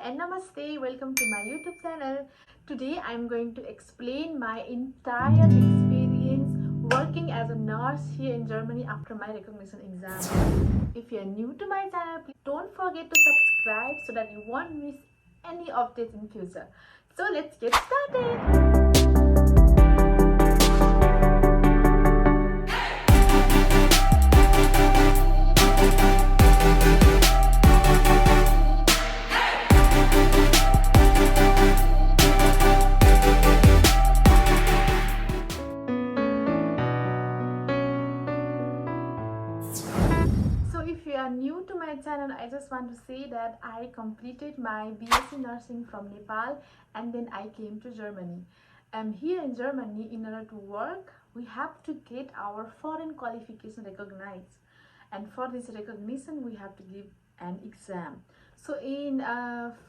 and namaste. Welcome to my YouTube channel. Today I'm going to explain my entire experience working as a nurse here in Germany after my recognition exam. If you're new to my channel, please don't forget to subscribe so that you won't miss any updates in future. So let's get started. If you are new to my channel, I just want to say that I completed my BSc nursing from Nepal and then I came to Germany. Here in Germany, in order to work, we have to get our foreign qualification recognized, and for this recognition we have to give an exam. So in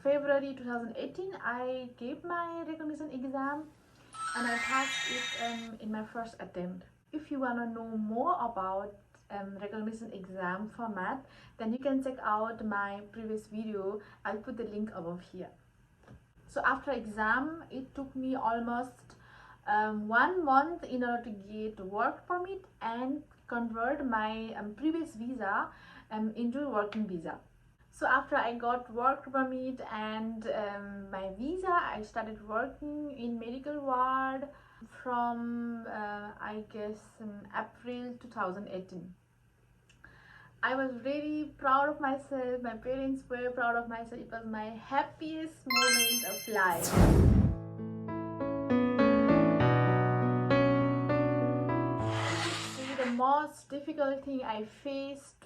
February 2018 I gave my recognition exam and I passed it in my first attempt. If you want to know more about recognition exam format, then you can check out my previous video. I'll put the link above here. So after exam, it took me almost 1 month in order to get work permit and convert my previous visa into a working visa. So after I got work permit and my visa, I started working in medical ward from I guess April 2018. I was really proud of myself. My parents were proud of myself. It was my happiest moment of life. The most difficult thing I faced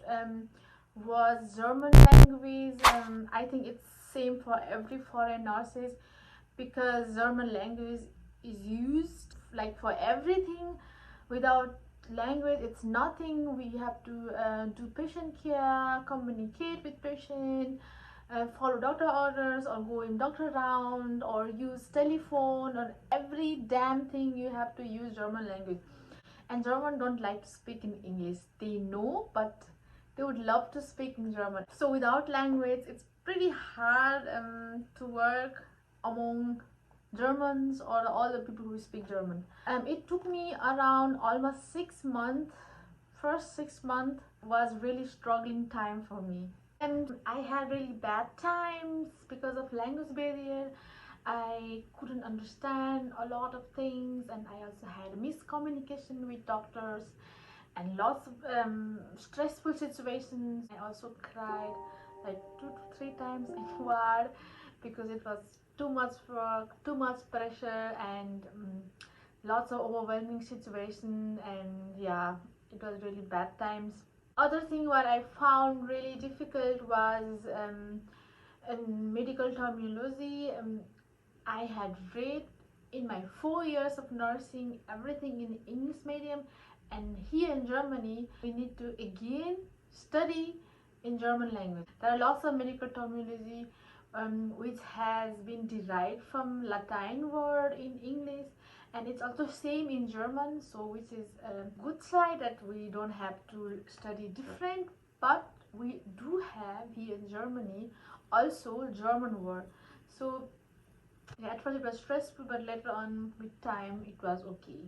was German language. I think it's same for every foreign nurses, because German language is used like for everything. Without language it's nothing. We have to do patient care, communicate with patient, follow doctor orders or go in doctor round or use telephone, or every damn thing you have to use German language. And German don't like to speak in English. They know, but they would love to speak in German. So without language it's pretty hard to work among Germans or all the people who speak German. It took me around almost 6 months. First 6 months was really struggling time for me, and I had really bad times because of language barrier. I couldn't understand a lot of things, and I also had miscommunication with doctors and lots of stressful situations. I also cried like 2 to 3 times in ward because it was too much work, too much pressure, and lots of overwhelming situation. And yeah, it was really bad times. Other thing what I found really difficult was in medical terminology. I had read in my 4 years of nursing everything in English medium, and here in Germany we need to again study in German language. There are lots of medical terminology which has been derived from Latin word in English, and it's also same in German, so which is a good side that we don't have to study different, but we do have here in Germany also German word. So yeah, at first it was stressful, but later on with time it was okay.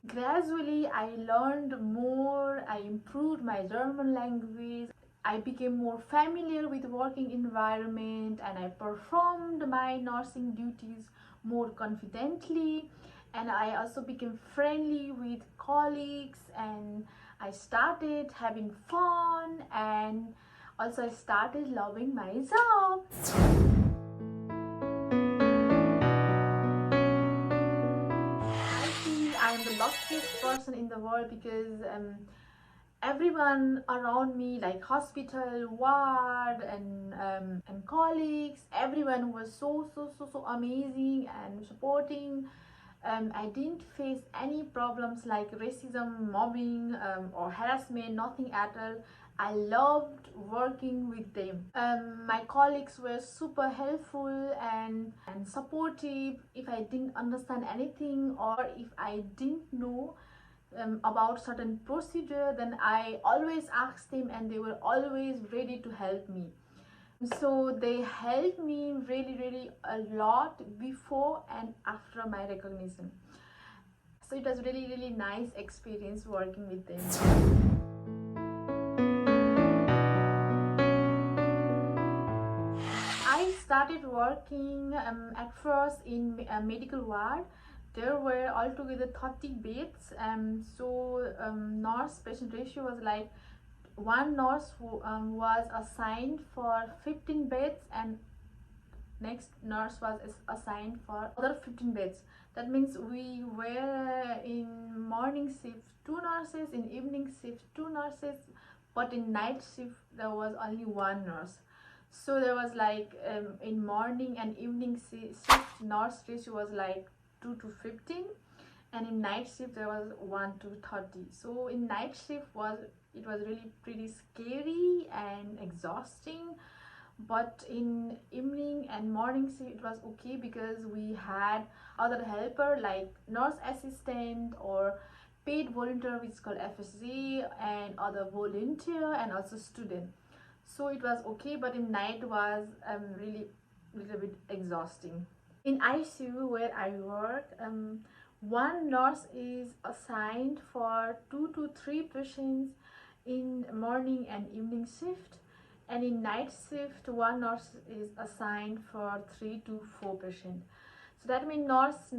Gradually I learned more, I improved my German language, I became more familiar with working environment, and I performed my nursing duties more confidently, and I also became friendly with colleagues, and I started having fun, and also I started loving my job. I'm the luckiest person in the world because everyone around me, like hospital, ward, and colleagues, everyone was so amazing and supporting. I didn't face any problems like racism, mobbing, or harassment, nothing at all. I loved working with them. My colleagues were super helpful and supportive. If I didn't understand anything or if I didn't know about certain procedure, then I always asked them and they were always ready to help me. So they helped me really a lot before and after my recognition. So it was really nice experience working with them. I started working at first in a medical ward. There were altogether 30 beds. Nurse patient ratio was like one nurse who was assigned for 15 beds, and next nurse was assigned for other 15 beds. That means we were in morning shift 2 nurses, in evening shift 2 nurses, but in night shift there was only one nurse. So there was like in morning and evening shift nurse ratio was like 2 to 15, and in night shift there was 1 to 30. So in night shift it was really pretty scary and exhausting, but in evening and morning shift it was okay because we had other helper like nurse assistant or paid volunteer, which is called FSC, and other volunteer and also student. So it was okay, but in night was really little bit exhausting. In ICU where I work, one nurse is assigned for 2 to 3 patients in morning and evening shift, and in night shift one nurse is assigned for 3 to 4 patients. So that means nurse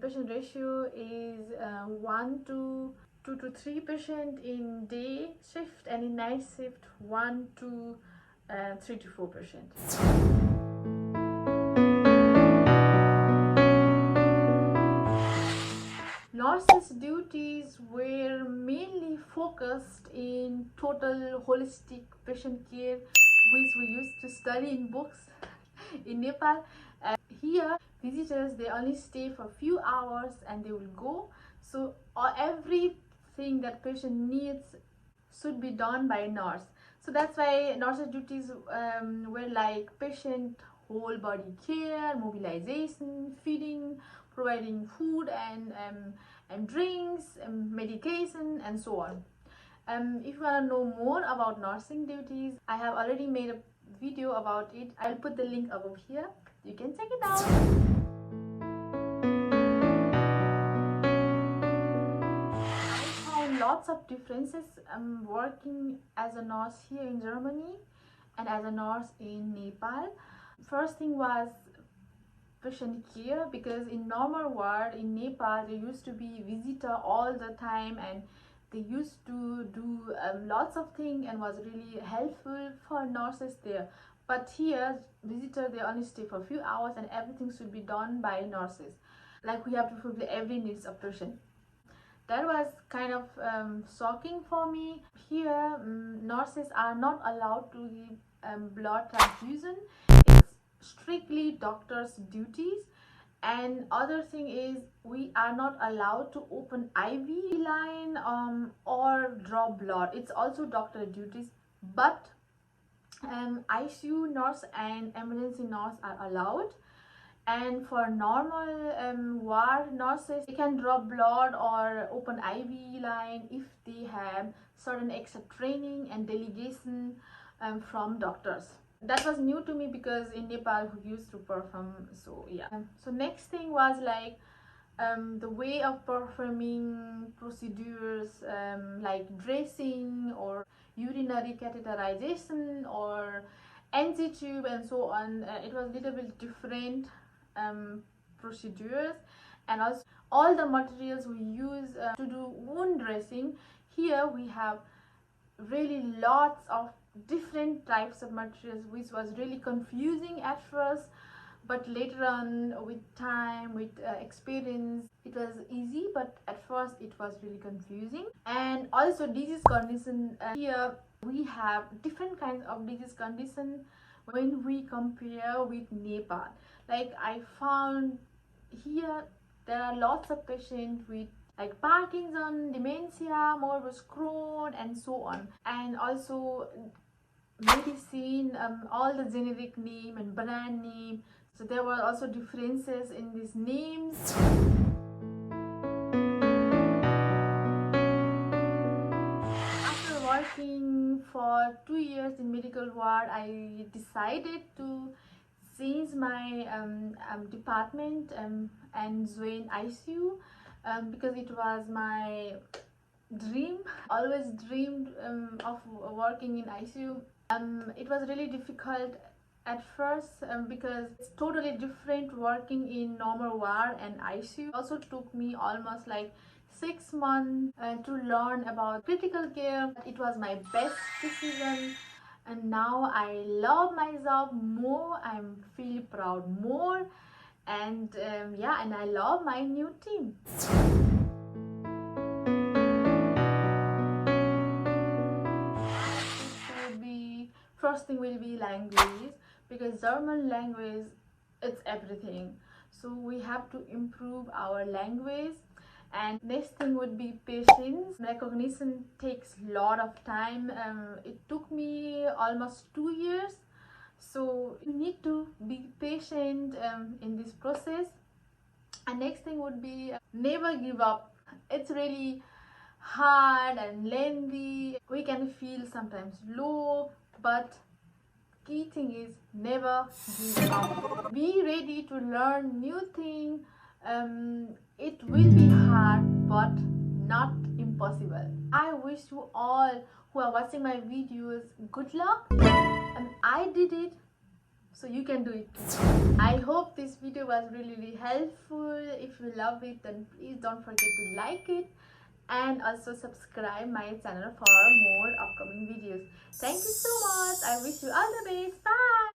patient ratio is 1 to 2 to 3 patient in day shift, and in night shift 1 to 3 to 4 patients. Nurses' duties were mainly focused in total holistic patient care, which we used to study in books in Nepal. Here, visitors, they only stay for a few hours and they will go. So everything that patient needs should be done by a nurse. So that's why nurses' duties were like patient whole body care, mobilization, feeding, providing food and drinks, medication, and so on. If you want to know more about nursing duties, I have already made a video about it. I'll put the link above here. You can check it out. Lots of differences working as a nurse here in Germany and as a nurse in Nepal. First thing was patient care, because in normal ward in Nepal there used to be visitor all the time, and they used to do lots of things and was really helpful for nurses there. But here visitor, they only stay for a few hours and everything should be done by nurses, like we have to fulfill every needs of patient. That was kind of shocking for me. Here nurses are not allowed to give blood transfusion. It's strictly doctor's duties. And other thing is, we are not allowed to open IV line or draw blood. It's also doctor duties, but ICU nurse and emergency nurse are allowed. And for normal ward nurses, they can draw blood or open IV line if they have certain extra training and delegation from doctors. That was new to me because in Nepal we used to perform. So yeah. So next thing was like the way of performing procedures like dressing or urinary catheterization or NG tube and so on. It was a little bit different procedures, and also all the materials we use to do wound dressing. Here we have really lots of different types of materials, which was really confusing at first, but later on with time, with experience, it was easy, but at first it was really confusing. And also disease condition, here we have different kinds of disease condition when we compare with Nepal. Like I found here there are lots of patients with like Parkinson, dementia, morbus Crohn, and so on. And also medicine, all the generic name and brand name. So there were also differences in these names. After working working for 2 years in medical ward, I decided to change my department and join ICU because it was my dream. Always dreamed of working in ICU. It was really difficult at first because it's totally different working in normal ward and ICU. Also took me almost like 6 months to learn about critical care. It was my best decision, and now I love my job more. I'm feel proud more, and yeah, and I love my new team. First thing will be language, because German language, it's everything, so we have to improve our language. And next thing would be patience. Recognition takes a lot of time. It took me almost 2 years, so you need to be patient in this process. And next thing would be never give up. It's really hard and lengthy. We can feel sometimes low, but key thing is never give up. Be ready to learn new thing. It will be hard, but not impossible. I wish you all who are watching my videos good luck, and I did it, so you can do it too. I hope this video was really helpful. If you love it, then please don't forget to like it and also subscribe my channel for more upcoming videos. Thank you so much. I wish you all the best. Bye.